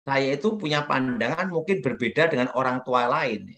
saya itu punya pandangan mungkin berbeda dengan orang tua lain.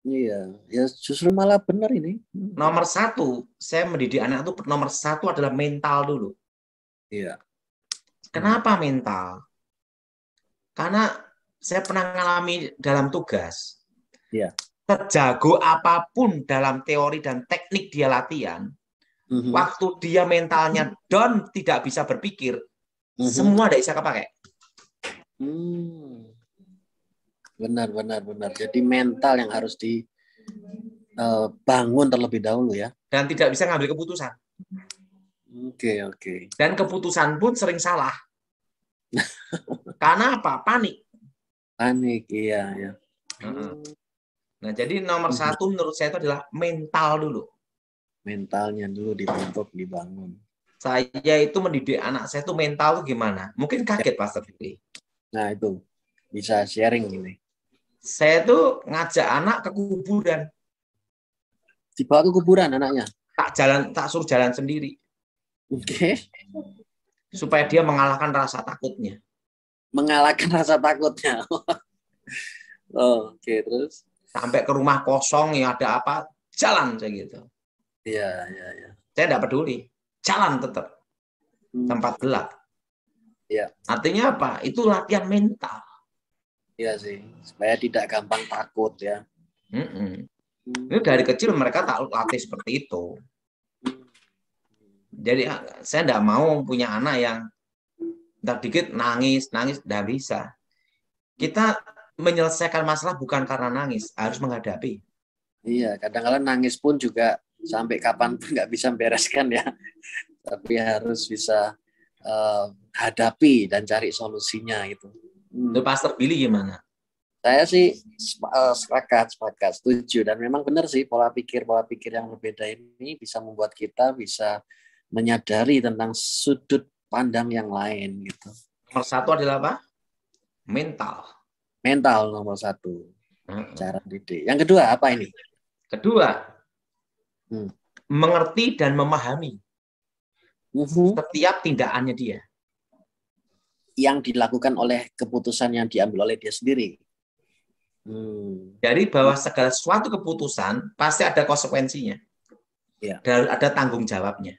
Iya, ya justru malah benar ini. Nomor satu, saya mendidik anak itu nomor satu adalah mental dulu. Iya. Kenapa mental? Karena saya pernah mengalami dalam tugas. Iya. Sejago apapun dalam teori dan teknik dia latihan, waktu dia mentalnya down, tidak bisa berpikir, semua tidak bisa kepakai. Benar. Jadi mental yang harus dibangun terlebih dahulu ya. Dan tidak bisa ngambil keputusan. Oke. Dan keputusan pun sering salah. Karena apa? Panik. Panik, iya. Nah, jadi nomor satu menurut saya itu adalah mental dulu. Mentalnya dulu dibentuk, dibangun. Saya itu mendidik anak saya itu mental itu gimana? Mungkin kaget Pastor Fikri. Nah itu bisa sharing ini. Saya tuh ngajak anak ke kuburan. Dibawa ke kuburan anaknya? Tak suruh jalan sendiri. Oke. Supaya dia mengalahkan rasa takutnya. Mengalahkan rasa takutnya. Oke, terus? Sampai ke rumah kosong, ya ada apa, jalan saya gitu. Iya. Saya tidak peduli. Jalan tetap. Tempat gelap. Iya. Artinya apa? Itu latihan mental. Iya sih. Supaya tidak gampang takut ya. Ini dari kecil mereka tak latih seperti itu. Jadi saya tidak mau punya anak yang ntar dikit nangis, tidak bisa. Kita menyelesaikan masalah bukan karena nangis, harus menghadapi. Iya, kadang-kadang nangis pun juga sampai kapan pun nggak bisa bereskan ya. Tapi harus bisa hadapi dan cari solusinya itu. Pastor Billy gimana? Saya sih sepakat, setuju, dan memang benar sih pola pikir yang berbeda ini bisa membuat kita bisa menyadari tentang sudut pandang yang lain gitu. Nomor satu adalah apa? Mental nomor satu. Cara didik. Yang kedua apa ini? Kedua, mengerti dan memahami setiap tindakannya dia. Yang dilakukan oleh keputusan yang diambil oleh dia sendiri. Jadi bahwa segala suatu keputusan pasti ada konsekuensinya. Ya. Dan ada tanggung jawabnya.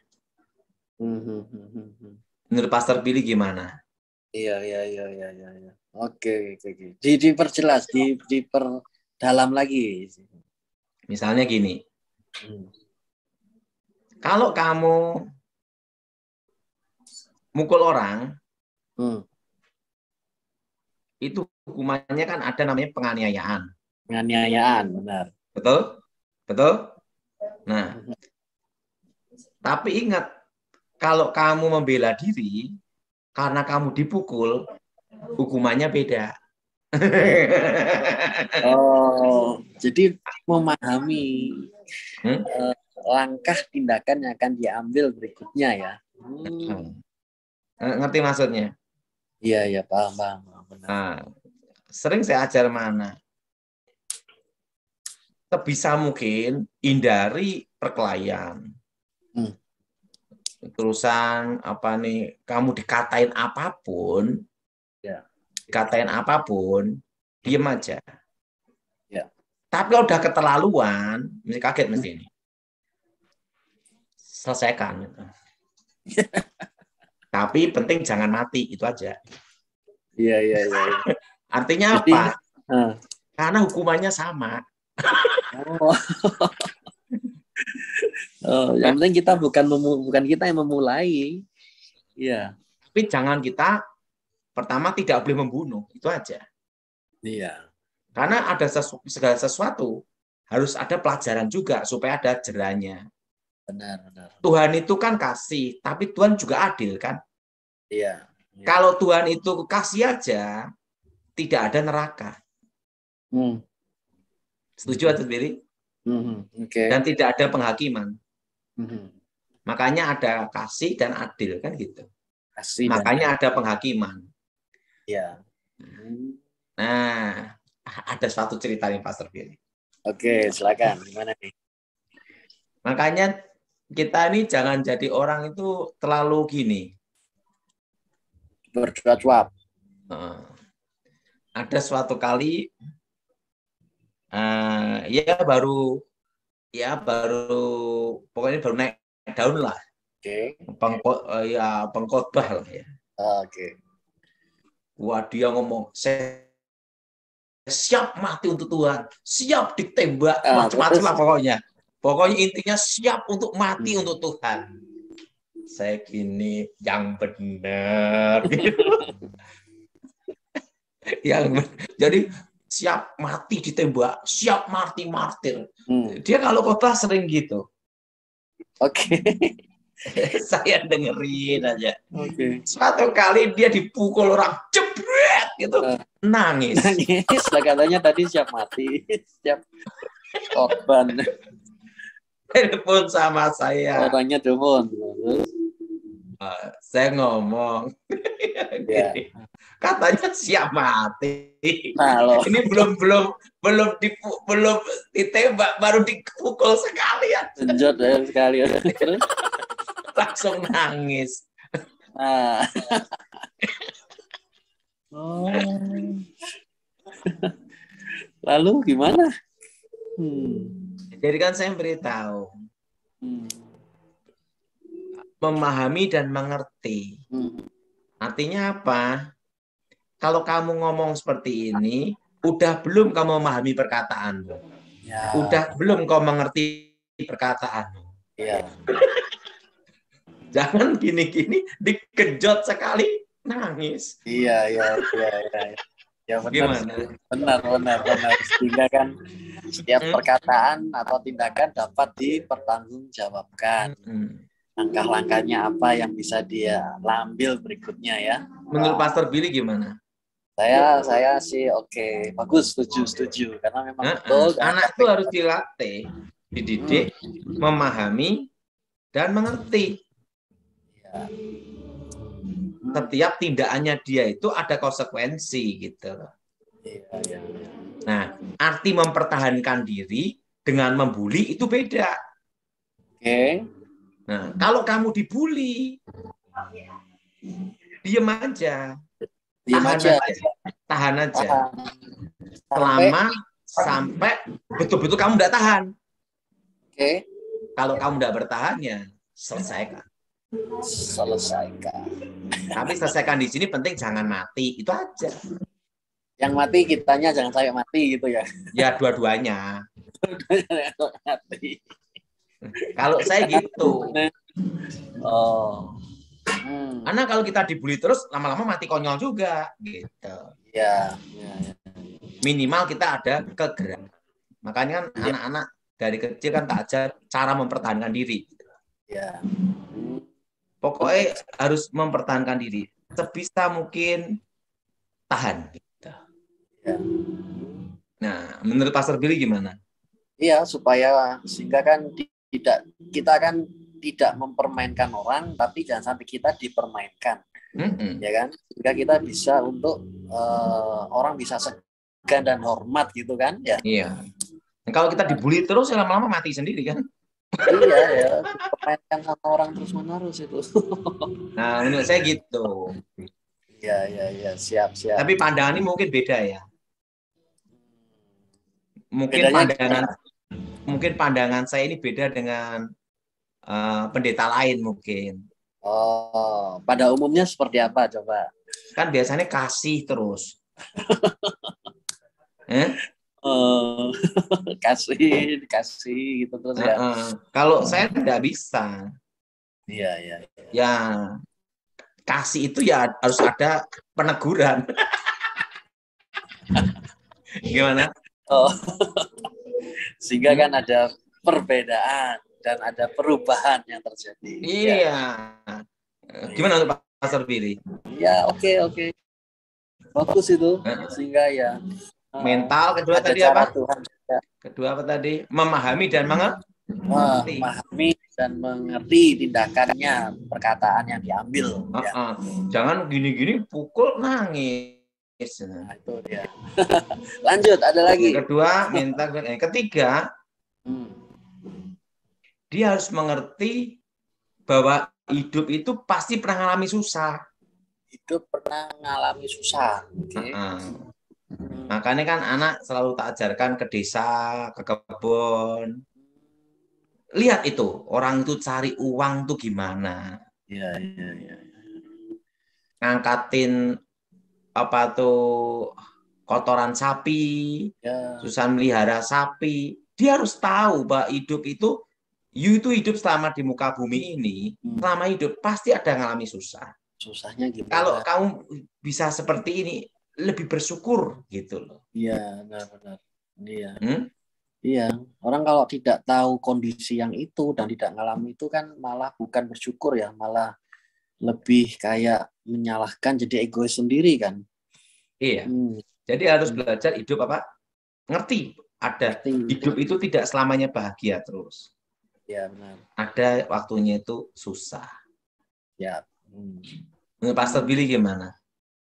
Menurut Pastor Billy gimana? Iya. Oke. Diperjelas, diperdalam lagi. Misalnya gini. Kalau kamu mukul orang, itu hukumannya kan ada namanya penganiayaan. Penganiayaan, benar. Betul? Nah, tapi ingat, kalau kamu membela diri, karena kamu dipukul, hukumannya beda. Jadi memahami langkah tindakan yang akan diambil berikutnya ya. Ngerti maksudnya? Iya, paham. Benar. Nah, sering saya ajar mana? Sebisa mungkin hindari perkelahian. Terusan apa nih? Kamu dikatain apapun, diem aja. Ya. Tapi kalau udah keterlaluan, mesti kaget mesti ini. Selesaikan. Tapi penting jangan mati, itu aja. Iya. Artinya apa? Karena hukumannya sama. Yang penting kita bukan kita yang memulai. Iya. Tapi jangan kita pertama tidak boleh membunuh, itu aja. Iya. Karena ada segala sesuatu harus ada pelajaran juga supaya ada jerahnya. Benar. Tuhan itu kan kasih, tapi Tuhan juga adil kan? Iya. Kalau Tuhan itu kasih aja, tidak ada neraka. Setuju atau Billy? Okay. Dan tidak ada penghakiman. Makanya ada kasih dan adil kan gitu. Makanya ada penghakiman. Ya. Nah, ada suatu cerita nih Pastor Billy. Oke, silakan. Gimana nih? Makanya kita ini jangan jadi orang itu terlalu gini. Bercuap-cuap. ada suatu kali ya baru pokoknya baru naik daun lah. Oke. Pengkhotbah lah ya. Oke. Wah, dia ngomong, saya siap mati untuk Tuhan, siap ditembak, macam-macam lah pokoknya. Pokoknya intinya siap untuk mati untuk Tuhan. Saya gini, yang benar. Jadi siap mati ditembak, siap mati martir. Dia kalau khotbah sering gitu. Oke. Saya dengerin aja. Oke. Suatu kali dia dipukul orang, jebret gitu, nangis. Nangis, lah katanya tadi siap mati, siap korban. Telepon sama saya. Orangnya telepon. Saya ngomong, gini, katanya siap mati. Nah, ini belum ditembak, baru dipukul sekalian. Genjot ya sekalian. Langsung nangis. Nah. Oh. Lalu gimana? Jadi kan saya beritahu, memahami dan mengerti. Artinya apa? Kalau kamu ngomong seperti ini, udah belum kamu memahami perkataanmu? Ya. Udah belum kau mengerti perkataanmu? Ya. Jangan gini-gini dikejut sekali nangis. Iya. Ya benar. Benar. Sehingga kan setiap perkataan atau tindakan dapat dipertanggungjawabkan. Langkah-langkahnya apa yang bisa dia ambil berikutnya ya. Menurut Pastor Billy gimana? Saya sih oke, bagus, setuju karena memang betul anak itu harus dilatih, dididik, memahami dan mengerti. Ya. Setiap tindakannya dia itu ada konsekuensi gitu. Ya. Nah, arti mempertahankan diri dengan membuli itu beda. Oke. Nah, kalau kamu dibully, diem aja. Tahan aja. Sampai betul-betul kamu tidak tahan. Oke. Kalau kamu tidak bertahan, ya selesaikan. Tapi selesaikan di sini penting jangan mati, itu aja. Yang mati kitanya jangan sampai mati gitu ya. Ya dua-duanya. Kalau saya gitu. Oh. Karena kalau kita dibully terus lama-lama mati konyol juga gitu. Ya. Minimal kita ada kegerakan. Makanya kan anak-anak dari kecil kan tak ajar cara mempertahankan diri. Ya. Pokoknya harus mempertahankan diri. Sebisa mungkin tahan. Gitu. Ya. Nah, menurut Pastor Billy gimana? Iya, sehingga kan kita kan tidak mempermainkan orang, tapi jangan sampai kita dipermainkan, ya kan? Sehingga kita bisa untuk orang bisa segan dan hormat gitu kan? Ya. Iya. Nah, kalau kita dibully terus, lama-lama mati sendiri kan? Iya ya, dipermainkan sama orang terus menerus itu. Nah, menurut saya gitu. Iya, siap. Tapi pandangan ini mungkin beda ya. Mungkin pandangan saya ini beda dengan pendeta lain mungkin. Oh, pada umumnya seperti apa coba? Kan biasanya kasih terus. Kasih gitu terus ya. Kalau saya tidak bisa. Iya. Ya, kasih itu ya harus ada peneguran. Gimana? Oh. Sehingga kan ada perbedaan dan ada perubahan yang terjadi. Iya. Gimana untuk Pastor Billy? Ya, oke. Bagus itu. Sehingga ya mental. Kedua tadi apa? Kedua apa tadi? Memahami dan mengerti. Memahami dan mengerti tindakannya, perkataan yang diambil. Ya. Jangan gini-gini pukul nangis. Nah, itu dia. Lanjut, ada lagi. Kedua, mental. Ketiga, dia harus mengerti bahwa hidup itu pasti pernah mengalami susah. Hidup pernah mengalami susah. Okay. Makanya kan anak selalu tak ajarkan ke desa, ke kebun. Lihat itu, orang itu cari uang tuh gimana. Iya, iya, iya. Ngangkatin apa tuh kotoran sapi, Ya, susah melihara sapi. Dia harus tahu bahwa hidup itu, you itu hidup selama di muka bumi ini, selama hidup pasti ada ngalami susah. susahnya Kalau gimana? kamu bisa seperti ini, lebih bersyukur gitu loh. Iya, benar-benar. Iya. Hmm? Iya, orang kalau tidak tahu kondisi yang itu dan tidak mengalami itu kan malah bukan bersyukur ya, malah lebih kayak menyalahkan jadi egois sendiri kan. Iya. Jadi harus belajar hidup apa? Ngerti ada hidup itu tidak selamanya bahagia terus. Ya benar. Ada waktunya itu susah. Ya. Pastor Billy gimana?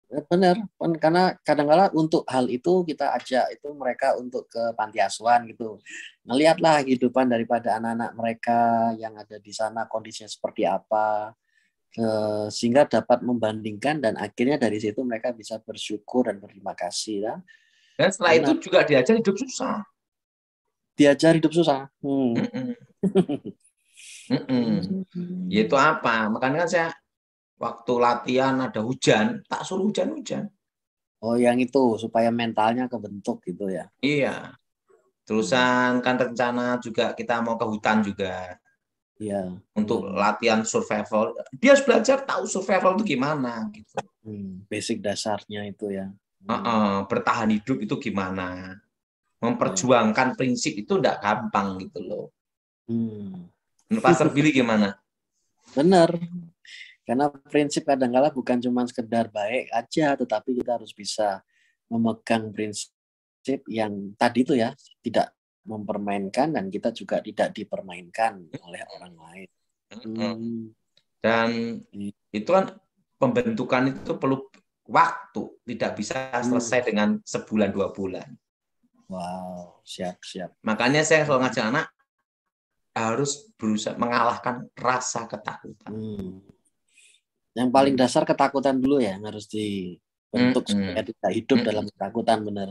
Benar, karena kadang-kala untuk hal itu kita ajak itu mereka untuk ke panti asuhan gitu. Ngelihatlah kehidupan daripada anak-anak mereka yang ada di sana kondisinya seperti apa. Sehingga dapat membandingkan dan akhirnya dari situ mereka bisa bersyukur dan berterima kasih ya. Dan setelah itu juga diajar hidup susah. Diajar hidup susah. Yaitu apa? Makanya kan saya waktu latihan ada hujan, tak suruh hujan-hujan. Oh, yang itu supaya mentalnya kebentuk gitu ya. Iya. Terusan kan rencana juga kita mau ke hutan juga. Iya. Untuk latihan survival. Dia harus belajar tahu survival itu gimana gitu. Basic dasarnya itu ya. Bertahan hidup itu gimana? Memperjuangkan prinsip itu enggak gampang gitu loh. Pastor Billy gimana? Benar. Karena prinsip kadang-kala bukan cuma sekedar baik aja, tetapi kita harus bisa memegang prinsip yang tadi itu ya, tidak mempermainkan dan kita juga tidak dipermainkan oleh orang lain. Dan itu kan pembentukan itu perlu waktu, tidak bisa selesai dengan sebulan 2 bulan. Wow, siap. Makanya saya selalu ngajak anak harus berusaha mengalahkan rasa ketakutan. Yang paling dasar ketakutan dulu ya, harus dibentuk supaya tidak hidup dalam ketakutan, benar.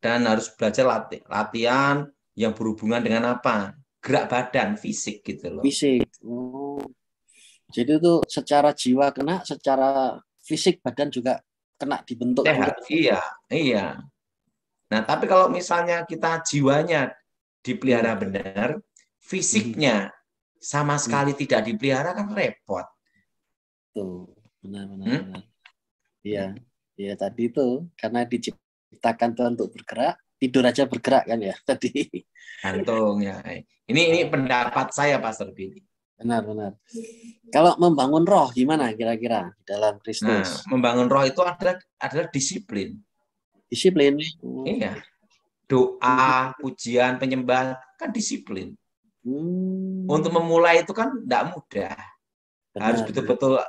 Dan harus belajar latihan yang berhubungan dengan apa? Gerak badan, fisik gitu loh. Fisik. Jadi itu secara jiwa kena, secara fisik badan juga kena dibentuk. Sehat, iya. Nah, tapi kalau misalnya kita jiwanya dipelihara benar, fisiknya sama sekali tidak dipelihara kan repot. Tuh, benar. Iya, ya tadi itu karena diciptakan Tuhan untuk bergerak, tidur aja bergerak kan ya tadi. Gantung ya. Ini pendapat saya, Pastor Billy. Benar. Kalau membangun roh gimana kira-kira dalam Kristus? Nah, membangun roh itu adalah disiplin. Disiplin. Iya. Doa, pujian, penyembahan kan disiplin. Untuk memulai itu kan tidak mudah. Benar, harus betul-betul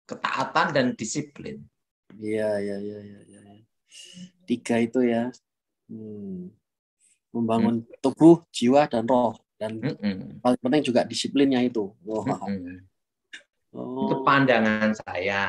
ketaatan dan disiplin. Iya. 3 itu ya. Membangun tubuh, jiwa, dan roh. Dan paling penting juga disiplinnya itu. Itu pandangan saya.